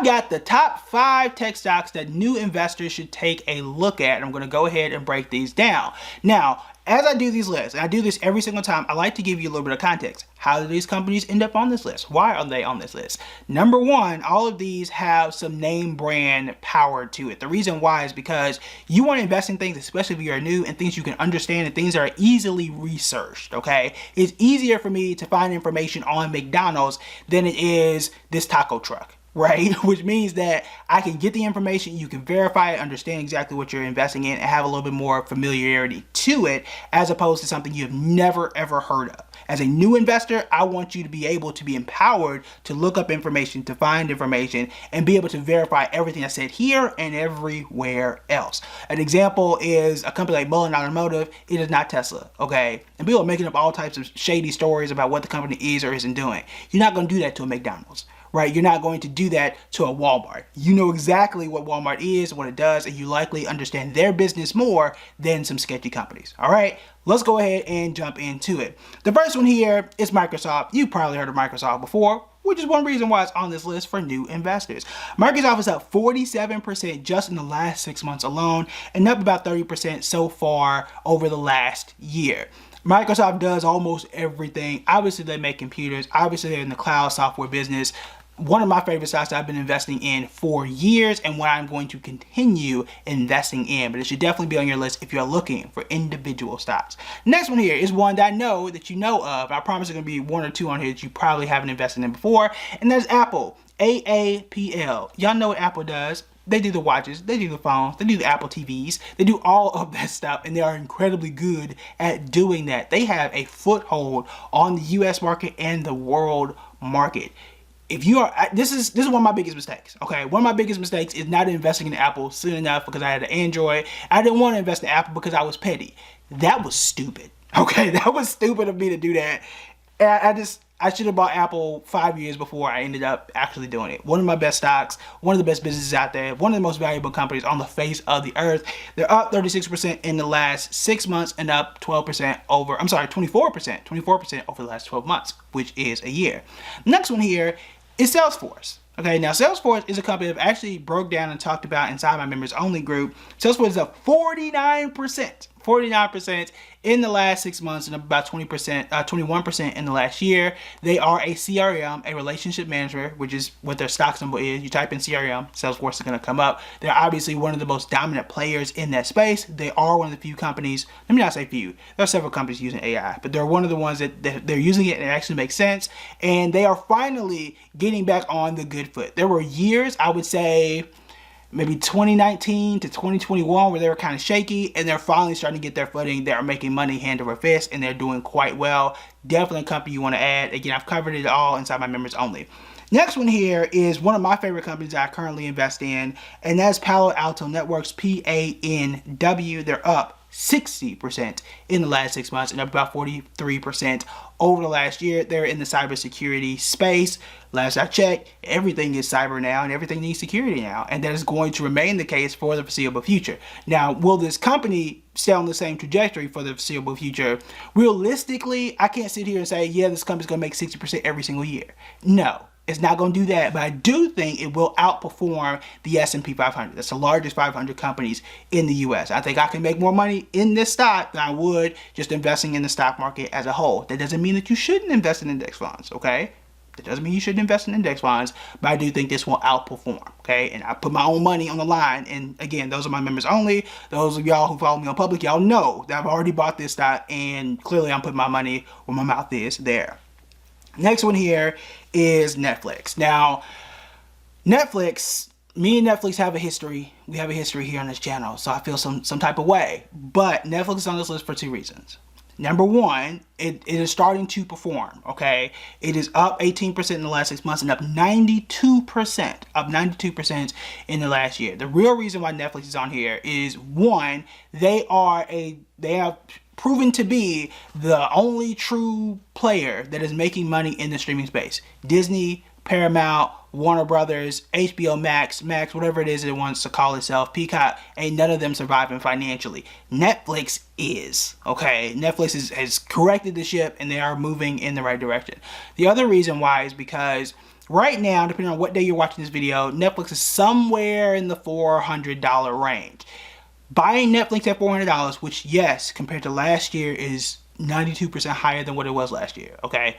I've got the top 5 tech stocks that new investors should take a look at. I'm going to go ahead and break these down. Now, as I do these lists, and I do this every single time, I like to give you a little bit of context. How do these companies end up on this list? Why are they on this list? Number one, all of these have some name brand power to it. The reason why is because you want to invest in things, especially if you're new, and things you can understand and things that are easily researched, okay? It's easier for me to find information on McDonald's than it is this taco truck, right? Which means that I can get the information, you can verify it, understand exactly what you're investing in, and have a little bit more familiarity to it, as opposed to something you have never ever heard of. As a new investor, I want you to be able to be empowered to look up information, to find information, and be able to verify everything I said here and everywhere else. An example is a company like Mullen Automotive. It is not Tesla, okay? And people are making up all types of shady stories about what the company is or isn't doing. You're not going to do that to a McDonald's, right? You're not going to do that to a Walmart. You know exactly what Walmart is, what it does, and you likely understand their business more than some sketchy companies. All right, let's go ahead and jump into it. The first one here is Microsoft. You've probably heard of Microsoft before, which is one reason why it's on this list for new investors. Microsoft is up 47% just in the last 6 months alone, and up about 30% so far over the last year. Microsoft does almost everything. Obviously, they make computers. Obviously, they're in the cloud software business. One of my favorite stocks I've been investing in for years, and what I'm going to continue investing in, but it should definitely be on your list if you're looking for individual stocks. Next one here is one that I know that you know of. I promise there's going to be 1 or 2 on here that you probably haven't invested in before, and that's Apple. AAPL. Y'all know what Apple does. They do the watches, they do the phones, they do the Apple TVs, they do all of that stuff, and they are incredibly good at doing that. They have a foothold on the US market and the world market. If you are, this is one of my biggest mistakes, okay? One of my biggest mistakes is not investing in Apple soon enough because I had an Android. I didn't want to invest in Apple because I was petty. That was stupid, okay? That was stupid of me to do that. And I should have bought Apple 5 years before I ended up actually doing it. One of my best stocks, one of the best businesses out there, one of the most valuable companies on the face of the earth. They're up 36% in the last 6 months and up 24% over the last 12 months, which is a year. Next one here is Salesforce. Okay, now Salesforce is a company that I've actually broke down and talked about inside my members only group. Salesforce is up 49% in the last 6 months and about 21% in the last year. They are a CRM, a relationship manager, which is what their stock symbol is. You type in CRM, Salesforce is going to come up. They're obviously one of the most dominant players in that space. They are one of the few companies, let me not say few, there are several companies using AI, but they're one of the ones that they're using it and it actually makes sense. And they are finally getting back on the good foot. There were years, I would say, maybe 2019 to 2021 where they were kind of shaky, and they're finally starting to get their footing. They're making money hand over fist, and they're doing quite well. Definitely a company you want to add. Again, I've covered it all inside my members only. Next one here is one of my favorite companies that I currently invest in, and that's Palo Alto Networks, PANW. They're up 60% in the last 6 months and up about 43% over the last year. They're in the cybersecurity space. Last I checked, everything is cyber now and everything needs security now, and that is going to remain the case for the foreseeable future. Now, will this company stay on the same trajectory for the foreseeable future? Realistically, I can't sit here and say, yeah, this company's going to make 60% every single year. No. It's not going to do that, but I do think it will outperform the S&P 500. That's the largest 500 companies in the US. I think I can make more money in this stock than I would just investing in the stock market as a whole. That doesn't mean that you shouldn't invest in index funds, okay? That doesn't mean you shouldn't invest in index funds, but I do think this will outperform, okay? And I put my own money on the line, and again, those are my members only. Those of y'all who follow me on public, y'all know that I've already bought this stock, and clearly I'm putting my money where my mouth is there. Next one here is Netflix. Now, Netflix, me and Netflix have a history. We have a history here on this channel, so I feel some type of way. But Netflix is on this list for 2 reasons. Number one, it is starting to perform, okay? It is up 18% in the last 6 months and up 92% in the last year. The real reason why Netflix is on here is, one, they have proven to be the only true player that is making money in the streaming space. Disney, Paramount, Warner Brothers, HBO Max, whatever it is it wants to call itself, Peacock, ain't none of them surviving financially. Netflix is, okay? Netflix has corrected the ship and they are moving in the right direction. The other reason why is because Right now, depending on what day you're watching this video, Netflix is somewhere in the $400 range. Buying Netflix at $400, which yes, compared to last year is 92% higher than what it was last year, okay?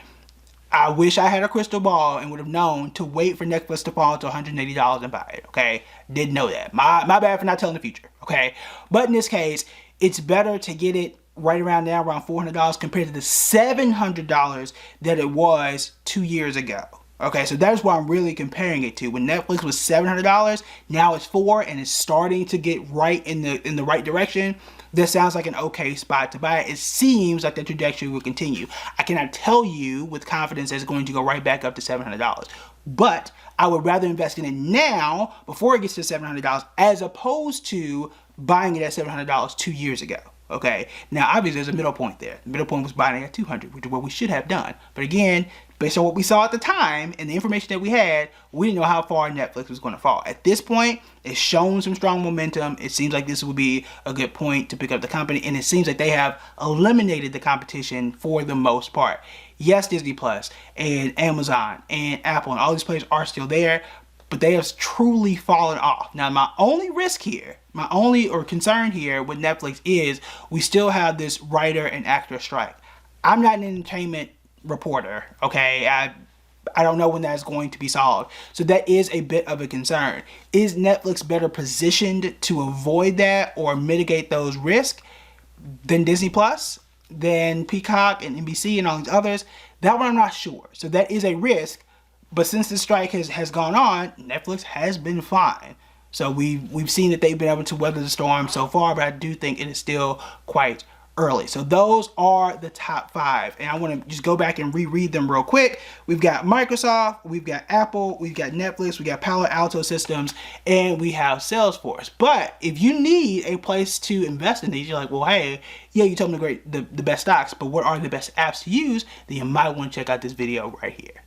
I wish I had a crystal ball and would have known to wait for Netflix to fall to $180 and buy it, okay? Didn't know that. My bad for not telling the future, okay? But in this case, it's better to get it right around now, around $400 compared to the $700 that it was 2 years ago. Okay, so that's what I'm really comparing it to. When Netflix was $700, now it's $400 and it's starting to get right in the right direction. This sounds like an okay spot to buy it. It seems like the trajectory will continue. I cannot tell you with confidence that it's going to go right back up to $700. But I would rather invest in it now before it gets to $700 as opposed to buying it at $700 2 years ago. Okay, now obviously there's a middle point there. The middle point was buying it at $200, which is what we should have done. But again, based on what we saw at the time and the information that we had, we didn't know how far Netflix was going to fall. At this point, it's shown some strong momentum. It seems like this would be a good point to pick up the company, and it seems like they have eliminated the competition for the most part. Yes, Disney Plus and Amazon and Apple and all these players are still there, but they have truly fallen off. Now, my only risk here, concern here with Netflix is we still have this writer and actor strike. I'm not an entertainment reporter, okay? I don't know when that's going to be solved. So that is a bit of a concern. Is Netflix better positioned to avoid that or mitigate those risks than Disney Plus, than Peacock and NBC and all these others? That one I'm not sure. So that is a risk. But since the strike has gone on, Netflix has been fine. So we've seen that they've been able to weather the storm so far, but I do think it is still quite early. So those are the top 5. And I want to just go back and reread them real quick. We've got Microsoft, we've got Apple, we've got Netflix, we got Palo Alto Systems, and we have Salesforce. But if you need a place to invest in these, you're like, well, hey, yeah, you told me the best stocks, but what are the best apps to use? Then you might want to check out this video right here.